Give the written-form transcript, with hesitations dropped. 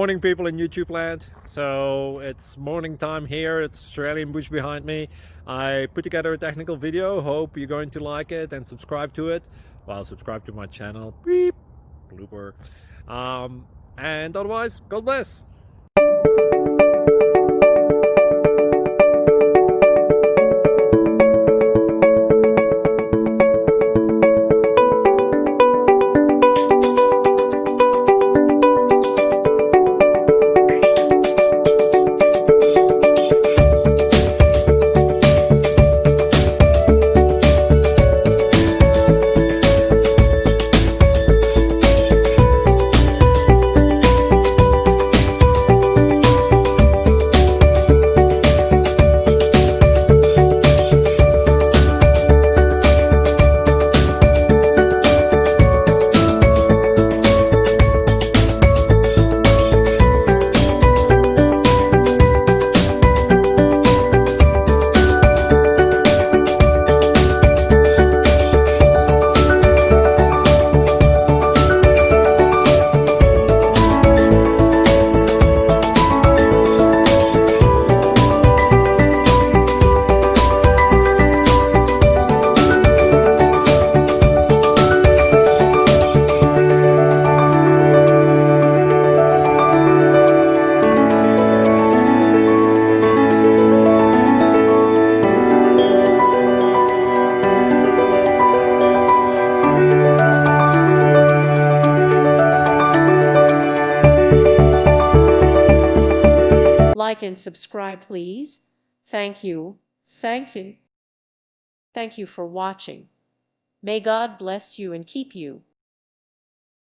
Morning, people in YouTube land. So it's morning time here. It's Australian bush behind me. I put together a technical video. Hope you're going to like it and subscribe to it. Well, subscribe to my channel. Beep. Blooper. And otherwise, God bless. Like and subscribe, please. Thank you. Thank you. Thank you for watching. May God bless you and keep you.